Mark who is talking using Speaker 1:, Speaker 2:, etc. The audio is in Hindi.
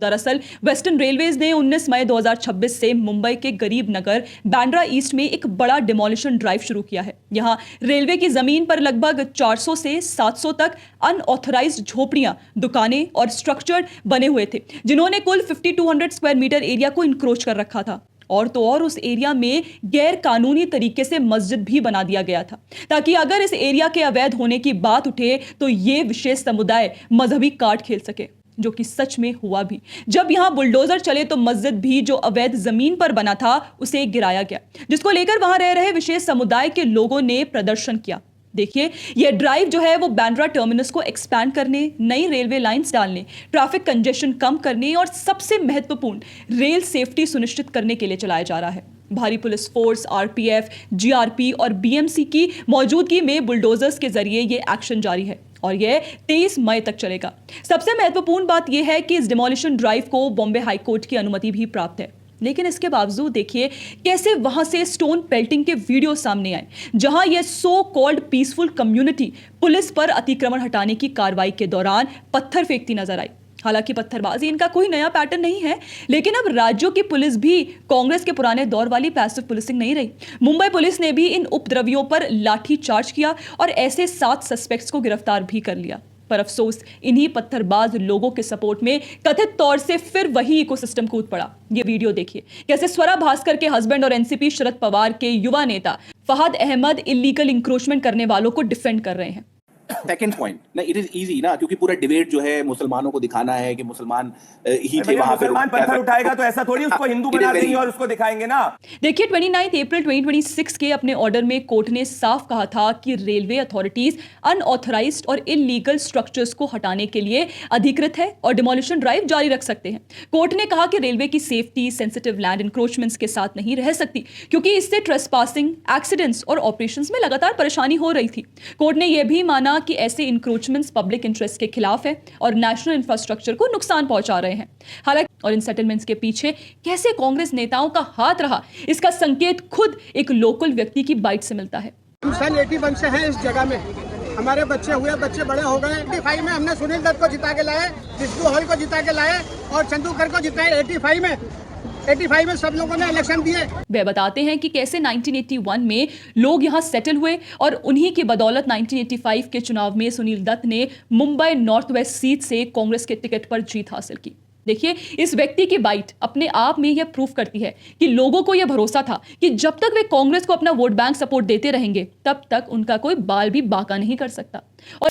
Speaker 1: दरअसल वेस्टर्न रेलवेज ने 19 मई 2026 से मुंबई के गरीब नगर बांद्रा ईस्ट में एक बड़ा डिमोलिशन ड्राइव शुरू किया है। यहां रेलवे की जमीन पर लगभग 400 से 700 तक अनऑथराइज्ड झोपड़ियां, दुकानें और स्ट्रक्चर बने हुए थे, जिन्होंने कुल 5200 स्क्वायर मीटर एरिया को इंक्रोच कर रखा था। और तो और उस एरिया में गैर कानूनी तरीके से मस्जिद भी बना दिया गया था, ताकि अगर इस एरिया के अवैध होने की बात उठे तो ये विशेष समुदाय मजहबी कार्ड खेल सके, जो कि सच में हुआ भी। जब यहां बुलडोजर चले तो मस्जिद भी जो अवैध जमीन पर बना था उसे गिराया गया, जिसको लेकर वहां रह रहे विशेष समुदाय के लोगों ने प्रदर्शन किया। देखिए, यह ड्राइव जो है वो बांद्रा टर्मिनस को एक्सपैंड करने, नई रेलवे लाइंस डालने, ट्रैफिक कंजेशन कम करने और सबसे महत्वपूर्ण रेल सेफ्टी सुनिश्चित करने के लिए चलाया जा रहा है। भारी पुलिस फोर्स, आरपीएफ, जीआरपी और बीएमसी की मौजूदगी में बुलडोजर्स के जरिए ये एक्शन जारी है और यह 23 मई तक चलेगा। सबसे महत्वपूर्ण बात यह है कि इस डिमोलिशन ड्राइव को बॉम्बे हाईकोर्ट की अनुमति भी प्राप्त है, लेकिन इसके बावजूद देखिए कैसे वहां से स्टोन पेल्टिंग के वीडियो सामने आए, जहां यह so called peaceful community police पर अतिक्रमण हटाने की कार्रवाई के दौरान पत्थर फेंकती नजर आई। हालांकि पत्थरबाजी इनका कोई नया पैटर्न नहीं है, लेकिन अब राज्यों की पुलिस भी कांग्रेस के पुराने दौर वाली पैसिव पुलिसिंग नहीं रही। मुंबई पुलिस ने भी इन उपद्रवियों पर लाठी चार्ज किया और ऐसे 7 सस्पेक्ट्स को गिरफ्तार भी कर लिया। पर अफसोस, इन्हीं पत्थरबाज लोगों के सपोर्ट में कथित तौर से फिर वही इकोसिस्टम कूद पड़ा। ये वीडियो देखिए कैसे स्वरा भास्कर के हस्बैंड और एनसीपी शरद पवार के युवा नेता फहद अहमद इलीगल इंक्रोचमेंट करने वालों को डिफेंड कर रहे हैं।
Speaker 2: सेकंड पॉइंट ना, इट इज इजी ना, क्योंकि पूरा डिबेट जो है मुसलमानों को दिखाना है कि मुसलमान ही थे वहां पे।
Speaker 3: मुसलमान पत्थर उठाएगा तो ऐसा थोड़ी उसको हिंदू बना देंगे और उसको दिखाएंगे ना।
Speaker 1: देखिए, 29 अप्रैल 2026 के अपने ऑर्डर में कोर्ट ने साफ कहा था कि रेलवे अथॉरिटीज अनऑथराइज्ड और इलीगल स्ट्रक्चर्स को हटाने के लिए अधिकृत है और डिमोलिशन ड्राइव जारी रख सकते हैं। कोर्ट ने कहा कि रेलवे की सेफ्टी सेंसिटिव लैंड इंक्रोचमेंट्स के साथ नहीं रह सकती, क्योंकि इससे ट्रेसपासिंग, एक्सीडेंट्स और ऑपरेशंस में लगातार परेशानी हो रही थी। कोर्ट ने यह भी माना कि ऐसे इंक्रोचमेंट्स पब्लिक इंटरेस्ट के खिलाफ है और नेशनल इंफ्रास्ट्रक्चर को नुकसान पहुंचा रहे हैं। हालांकि और इन सेटलमेंट्स के पीछे कैसे कांग्रेस नेताओं का हाथ रहा, इसका संकेत खुद एक लोकल व्यक्ति की बाइट से मिलता है।
Speaker 4: हम सन 81 से हैं इस जगह में, हमारे बच्चे हुए, बच्चे बड़े हो गए। 85 में हमने सुनील दत्त को जिता के लाए, जिसको हॉल को जिता के लाए और चंदूकर को जिताए 85 में सब लोगों ने इलेक्शन दिए।
Speaker 1: वे बताते हैं कि कैसे 1981 में लोग यहां सेटल हुए और उन्हीं की बदौलत 1985 के चुनाव में सुनील दत्त ने मुंबई नॉर्थ वेस्ट सीट से कांग्रेस के टिकट पर जीत हासिल की। देखिए, इस व्यक्ति की बाइट अपने आप में यह प्रूफ करती है कि लोगों को यह भरोसा था कि जब तक वे कांग्रेस को अपना वोट बैंक सपोर्ट देते रहेंगे, तब तक उनका कोई बाल भी बांका नहीं कर सकता। और